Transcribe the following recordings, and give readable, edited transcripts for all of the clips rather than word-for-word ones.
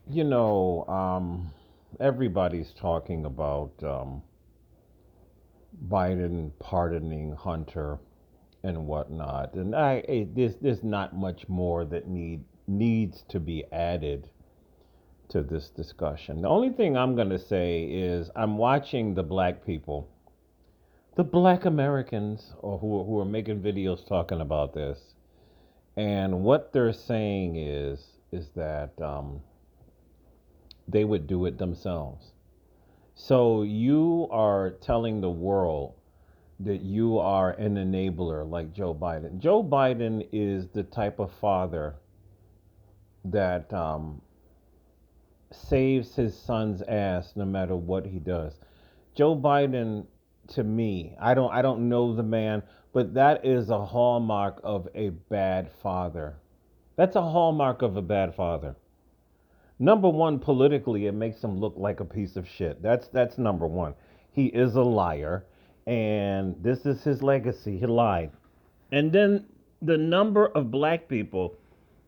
You know, everybody's talking about Biden pardoning Hunter and whatnot, and there's not much more that needs to be added to this discussion. The only thing I'm gonna say is I'm watching the black people, the black Americans, or who are making videos talking about this, and what they're saying is that they would do it themselves. So you are telling the world that you are an enabler like Joe Biden. Joe Biden is the type of father that saves his son's ass no matter what he does. Joe Biden, to me, I don't know the man, but that is a hallmark of a bad father. That's a hallmark of a bad father. Number one, politically, it makes him look like a piece of shit. That's number one. He is a liar, and this is his legacy. He lied. And then the number of black people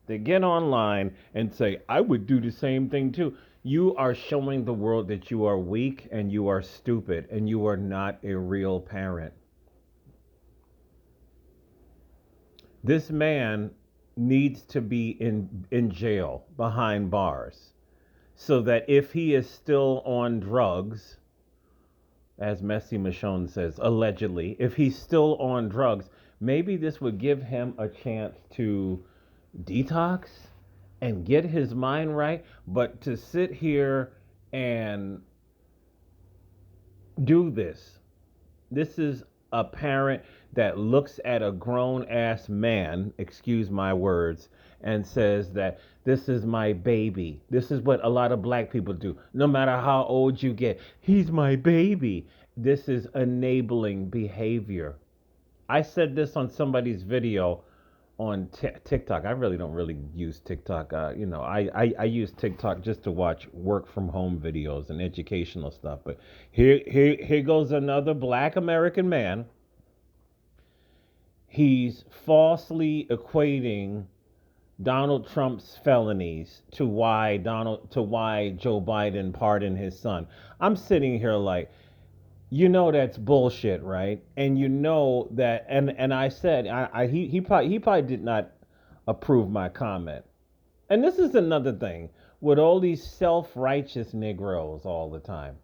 that get online and say, I would do the same thing too. You are showing the world that you are weak and you are stupid and you are not a real parent. This man needs to be in jail behind bars so that if he is still on drugs, as Messi Michonne says, allegedly, if he's still on drugs, maybe this would give him a chance to detox and get his mind right. But to sit here and do this is a parent that looks at a grown ass man, excuse my words, and says that this is my baby. This is what a lot of black people do. No matter how old you get, he's my baby. This is enabling behavior. I said this on somebody's video on TikTok. I really don't really use TikTok. I use TikTok just to watch work from home videos and educational stuff. But here goes another black American man. He's falsely equating Donald Trump's felonies to why Joe Biden pardoned his son. I'm sitting here like, that's bullshit, right? And you know that, and I said, he probably did not approve my comment. And this is another thing with all these self-righteous Negroes all the time.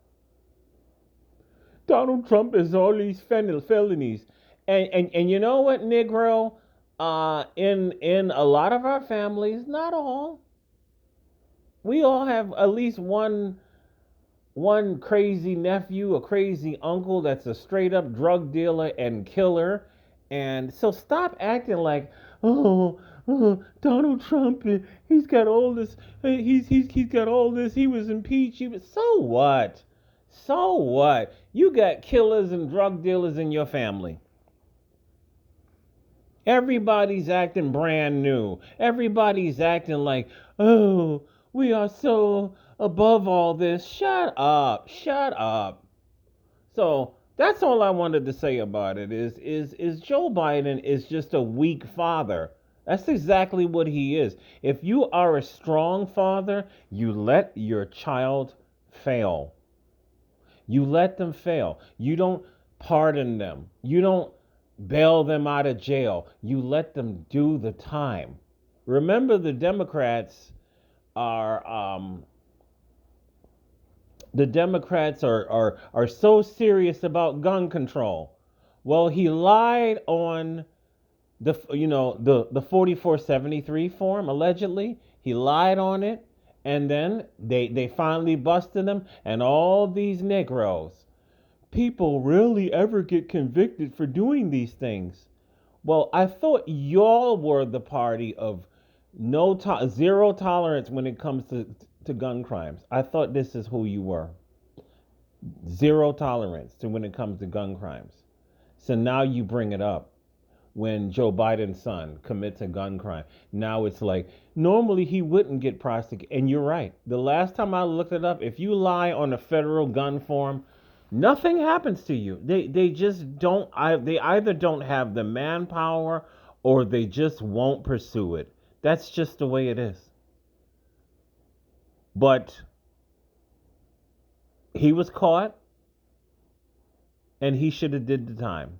Donald Trump is all these felonies, and you know what, Negro? In a lot of our families, not all, we all have at least one crazy nephew, a crazy uncle that's a straight up drug dealer and killer. And so stop acting like, Donald Trump, he's got all this, he's got all this, he was impeached. So what? So what? You got killers and drug dealers in your family. Everybody's acting brand new. Everybody's acting like, oh, we are so above all this. Shut up. Shut up. So that's all I wanted to say about it is Joe Biden is just a weak father. That's exactly what he is. If you are a strong father, you let your child fail. You let them fail. You don't pardon them. You don't bail them out of jail. You let them do the time. Remember, are the Democrats are so serious about gun control. Well, he lied on the 4473 form allegedly. He lied on it, and then they finally busted him, and all these Negroes, people really ever get convicted for doing these things. Well, I thought y'all were the party of zero tolerance when it comes to gun crimes. I thought this is who you were. Zero tolerance to when it comes to gun crimes. So now you bring it up when Joe Biden's son commits a gun crime. Now it's like normally he wouldn't get prosecuted. And you're right. The last time I looked it up, if you lie on a federal gun form, nothing happens to you. They just don't. They either don't have the manpower or they just won't pursue it. That's just the way it is. But he was caught and he should have did the time.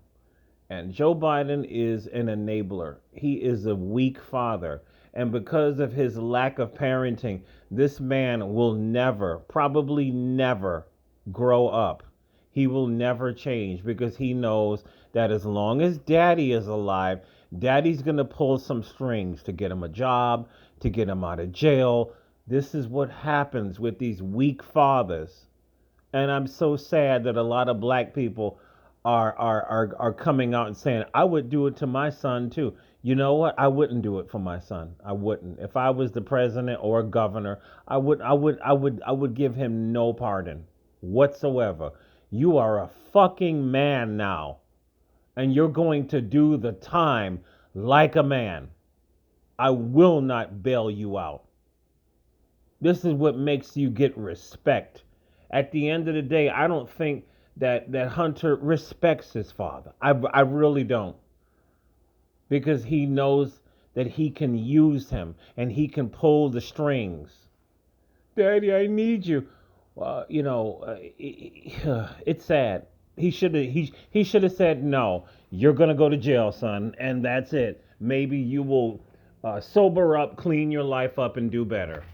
And Joe Biden is an enabler. He is a weak father. And because of his lack of parenting, this man will never, probably never, grow up. He will never change because he knows that as long as daddy is alive, daddy's going to pull some strings to get him a job, to get him out of jail. This is what happens with these weak fathers. And I'm so sad that a lot of black people are coming out and saying, I would do it to my son too. You know what? I wouldn't do it for my son. I wouldn't. If I was the president or a governor, I would give him no pardon whatsoever. You are a fucking man now, and you're going to do the time like a man. I will not bail you out. This is what makes you get respect. At the end of the day, I don't think that Hunter respects his father. I really don't. Because he knows that he can use him and he can pull the strings. Daddy, I need you. It's sad. He should have said no. You're gonna go to jail, son, and that's it. Maybe you will sober up, clean your life up, and do better.